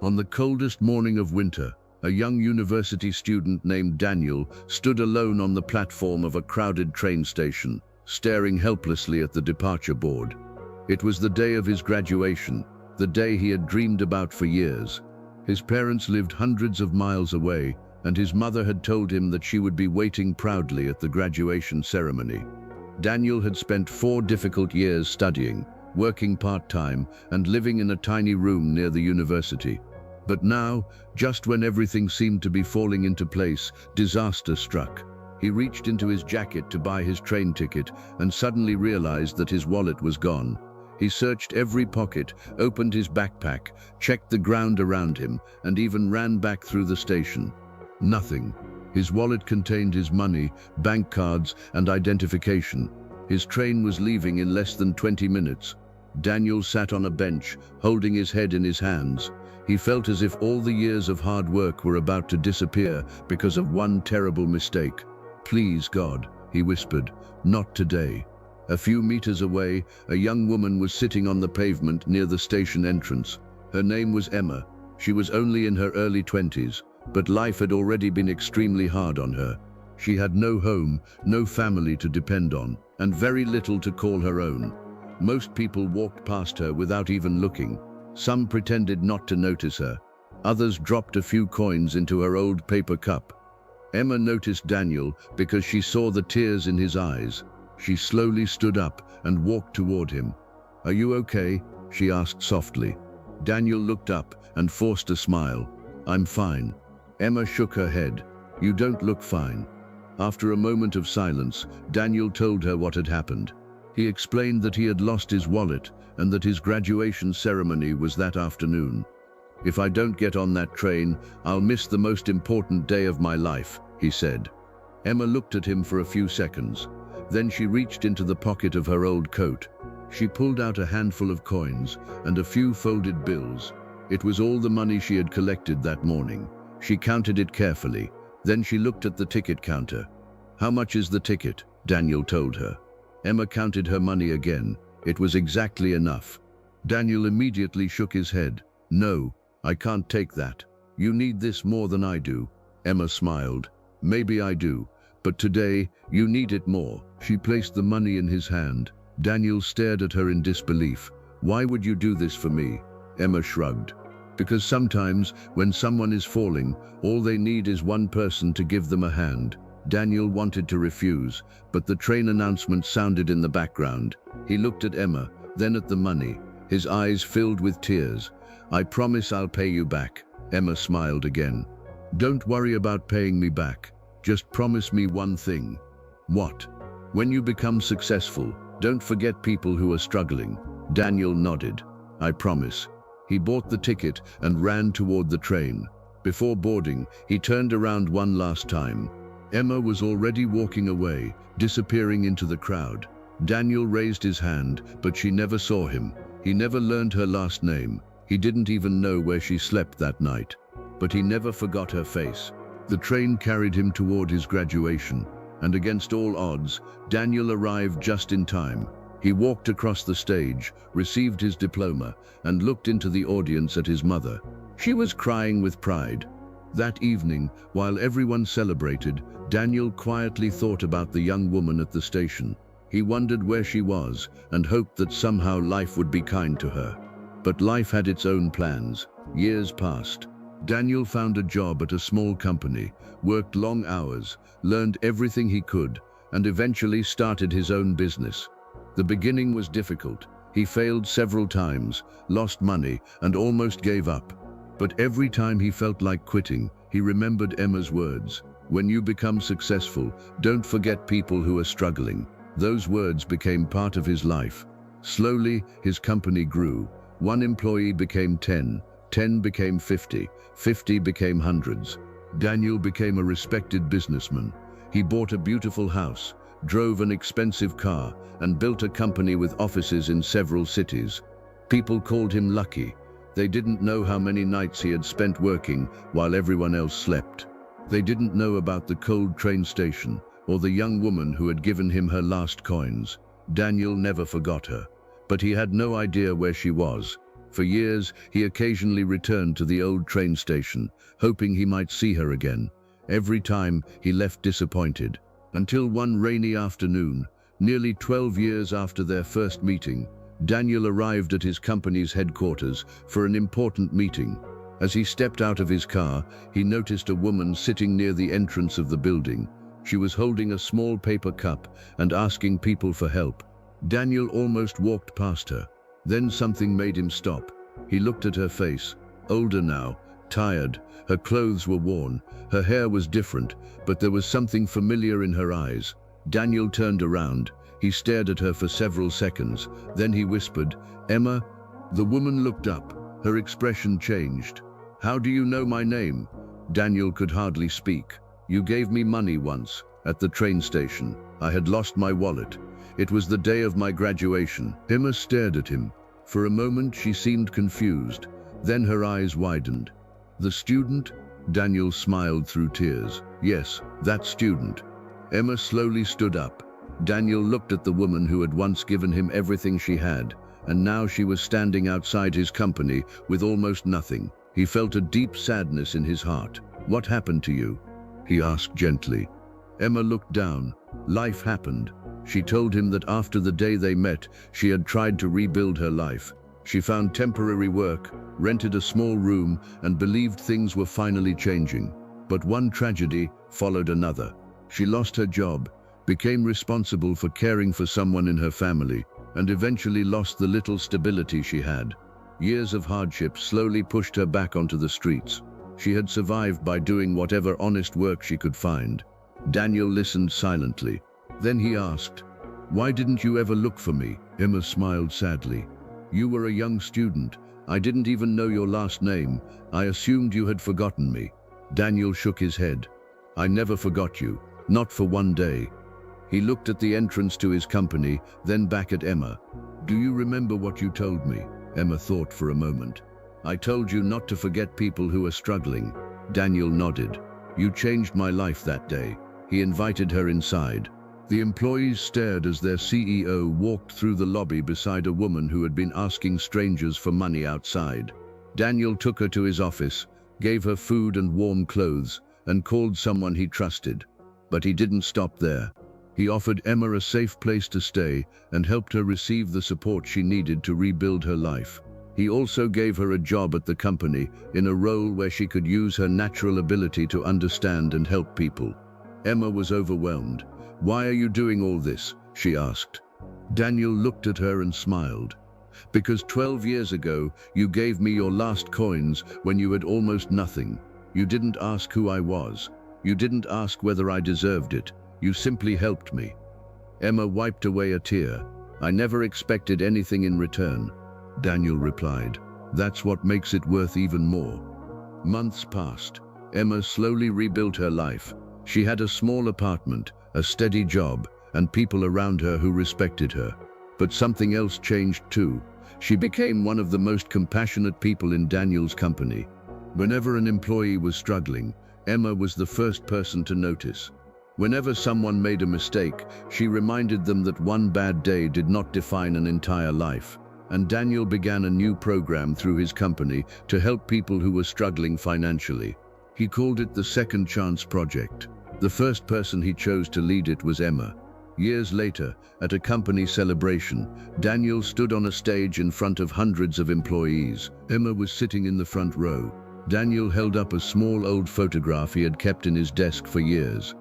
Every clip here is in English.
On the coldest morning of winter, a young university student named Daniel stood alone on the platform of a crowded train station, staring helplessly at the departure board. It was the day of his graduation, the day he had dreamed about for years. His parents lived hundreds of miles away, and his mother had told him that she would be waiting proudly at the graduation ceremony. Daniel had spent 4 difficult years studying, working part-time, and living in a tiny room near the university. But now, just when everything seemed to be falling into place, disaster struck. He reached into his jacket to buy his train ticket and suddenly realized that his wallet was gone. He searched every pocket, opened his backpack, checked the ground around him, and even ran back through the station. Nothing. His wallet contained his money, bank cards, and identification. His train was leaving in less than 20 minutes. Daniel sat on a bench, holding his head in his hands. He felt as if all the years of hard work were about to disappear because of one terrible mistake. "Please, God," he whispered, "not today." A few meters away, a young woman was sitting on the pavement near the station entrance. Her name was Emma. She was only in her early 20s, but life had already been extremely hard on her. She had no home, no family to depend on, and very little to call her own. Most people walked past her without even looking. Some pretended not to notice her. Others dropped a few coins into her old paper cup. Emma noticed Daniel because she saw the tears in his eyes. She slowly stood up and walked toward him. "Are you okay?" she asked softly. Daniel looked up and forced a smile. "I'm fine." Emma shook her head. "You don't look fine." After a moment of silence, Daniel told her what had happened. He explained that he had lost his wallet and that his graduation ceremony was that afternoon. "If I don't get on that train, I'll miss the most important day of my life," he said. Emma looked at him for a few seconds. Then she reached into the pocket of her old coat. She pulled out a handful of coins and a few folded bills. It was all the money she had collected that morning. She counted it carefully. Then she looked at the ticket counter. "How much is the ticket?" Daniel told her. Emma counted her money again. It was exactly enough. Daniel immediately shook his head. "No, I can't take that. You need this more than I do." Emma smiled. "Maybe I do, but today you need it more." She placed the money in his hand. Daniel stared at her in disbelief. "Why would you do this for me?" Emma shrugged. "Because sometimes, when someone is falling, all they need is one person to give them a hand." Daniel wanted to refuse, but the train announcement sounded in the background. He looked at Emma, then at the money. His eyes filled with tears. "I promise I'll pay you back." Emma smiled again. "Don't worry about paying me back. Just promise me one thing." "What?" "When you become successful, don't forget people who are struggling." Daniel nodded. "I promise." He bought the ticket and ran toward the train. Before boarding, he turned around one last time. Emma was already walking away, disappearing into the crowd. Daniel raised his hand, but she never saw him. He never learned her last name. He didn't even know where she slept that night. But he never forgot her face. The train carried him toward his graduation, and against all odds, Daniel arrived just in time. He walked across the stage, received his diploma, and looked into the audience at his mother. She was crying with pride. That evening, while everyone celebrated, Daniel quietly thought about the young woman at the station. He wondered where she was and hoped that somehow life would be kind to her. But life had its own plans. Years passed. Daniel found a job at a small company, worked long hours, learned everything he could, and eventually started his own business. The beginning was difficult. He failed several times, lost money, and almost gave up. But every time he felt like quitting, he remembered Emma's words. "When you become successful, don't forget people who are struggling." Those words became part of his life. Slowly, his company grew. One employee became 10, 10 became 50, 50 became hundreds. Daniel became a respected businessman. He bought a beautiful house, drove an expensive car, and built a company with offices in several cities. People called him lucky. They didn't know how many nights he had spent working while everyone else slept. They didn't know about the cold train station or the young woman who had given him her last coins. Daniel never forgot her, but he had no idea where she was. For years, he occasionally returned to the old train station, hoping he might see her again. Every time, he left disappointed. Until one rainy afternoon, nearly 12 years after their first meeting, Daniel arrived at his company's headquarters for an important meeting. As he stepped out of his car, he noticed a woman sitting near the entrance of the building. She was holding a small paper cup and asking people for help. Daniel almost walked past her. Then something made him stop. He looked at her face, older now, tired. Her clothes were worn, her hair was different, but there was something familiar in her eyes. Daniel turned around. He stared at her for several seconds. Then he whispered, "Emma?" The woman looked up. Her expression changed. "How do you know my name?" Daniel could hardly speak. "You gave me money once, at the train station. I had lost my wallet. It was the day of my graduation." Emma stared at him. For a moment she seemed confused. Then her eyes widened. "The student?" Daniel smiled through tears. "Yes, that student." Emma slowly stood up. Daniel looked at the woman who had once given him everything she had, and now she was standing outside his company with almost nothing. He felt a deep sadness in his heart. "What happened to you?" he asked gently. Emma looked down. Life happened. She told him that after the day they met, she had tried to rebuild her life. She found temporary work, rented a small room, and believed things were finally changing. But one tragedy followed another. She lost her job, became responsible for caring for someone in her family, and eventually lost the little stability she had. Years of hardship slowly pushed her back onto the streets. She had survived by doing whatever honest work she could find. Daniel listened silently. Then he asked, "Why didn't you ever look for me?" Emma smiled sadly. "You were a young student. I didn't even know your last name. I assumed you had forgotten me." Daniel shook his head. "I never forgot you, not for one day." He looked at the entrance to his company, then back at Emma. "Do you remember what you told me?" Emma thought for a moment. "I told you not to forget people who are struggling." Daniel nodded. "You changed my life that day." He invited her inside. The employees stared as their CEO walked through the lobby beside a woman who had been asking strangers for money outside. Daniel took her to his office, gave her food and warm clothes, and called someone he trusted. But he didn't stop there. He offered Emma a safe place to stay and helped her receive the support she needed to rebuild her life. He also gave her a job at the company in a role where she could use her natural ability to understand and help people. Emma was overwhelmed. "Why are you doing all this?" she asked. Daniel looked at her and smiled. "Because 12 years ago, you gave me your last coins when you had almost nothing. You didn't ask who I was. You didn't ask whether I deserved it. You simply helped me." Emma wiped away a tear. "I never expected anything in return," Daniel replied. "That's what makes it worth even more." Months passed. Emma slowly rebuilt her life. She had a small apartment, a steady job, and people around her who respected her. But something else changed too. She became one of the most compassionate people in Daniel's company. Whenever an employee was struggling, Emma was the first person to notice. Whenever someone made a mistake, she reminded them that one bad day did not define an entire life. And Daniel began a new program through his company to help people who were struggling financially. He called it the Second Chance Project. The first person he chose to lead it was Emma. Years later, at a company celebration, Daniel stood on a stage in front of hundreds of employees. Emma was sitting in the front row. Daniel held up a small old photograph he had kept in his desk for years.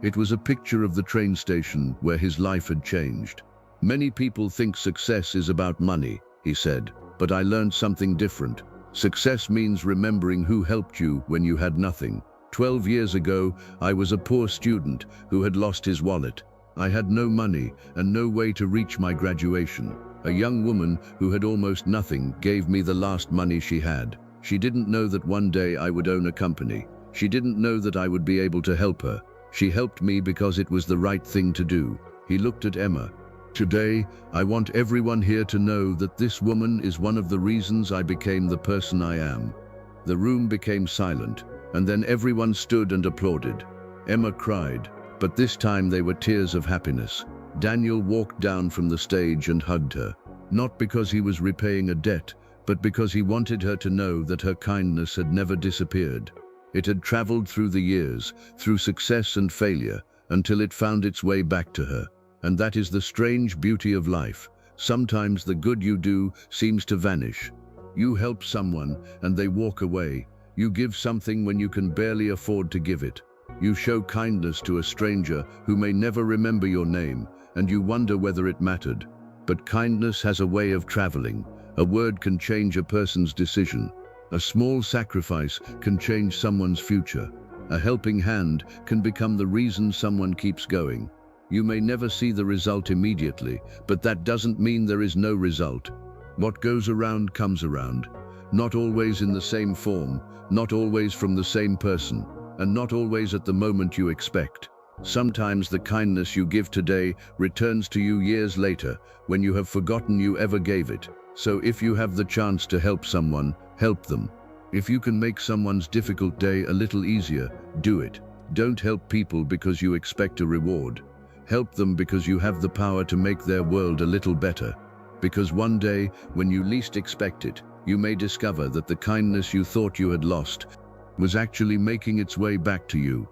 It was a picture of the train station where his life had changed. "Many people think success is about money," he said, "but I learned something different. Success means remembering who helped you when you had nothing. 12 years ago, I was a poor student who had lost his wallet. I had no money and no way to reach my graduation. A young woman who had almost nothing gave me the last money she had. She didn't know that one day I would own a company. She didn't know that I would be able to help her. She helped me because it was the right thing to do." He looked at Emma. "Today, I want everyone here to know that this woman is one of the reasons I became the person I am." The room became silent, and then everyone stood and applauded. Emma cried, but this time they were tears of happiness. Daniel walked down from the stage and hugged her, not because he was repaying a debt, but because he wanted her to know that her kindness had never disappeared. It had traveled through the years, through success and failure, until it found its way back to her. And that is the strange beauty of life. Sometimes the good you do seems to vanish. You help someone and they walk away. You give something when you can barely afford to give it. You show kindness to a stranger who may never remember your name, and you wonder whether it mattered. But kindness has a way of traveling. A word can change a person's decision. A small sacrifice can change someone's future. A helping hand can become the reason someone keeps going. You may never see the result immediately, but that doesn't mean there is no result. What goes around comes around. Not always in the same form, not always from the same person, and not always at the moment you expect. Sometimes the kindness you give today returns to you years later, when you have forgotten you ever gave it. So if you have the chance to help someone, help them. If you can make someone's difficult day a little easier, do it. Don't help people because you expect a reward. Help them because you have the power to make their world a little better. Because one day, when you least expect it, you may discover that the kindness you thought you had lost was actually making its way back to you.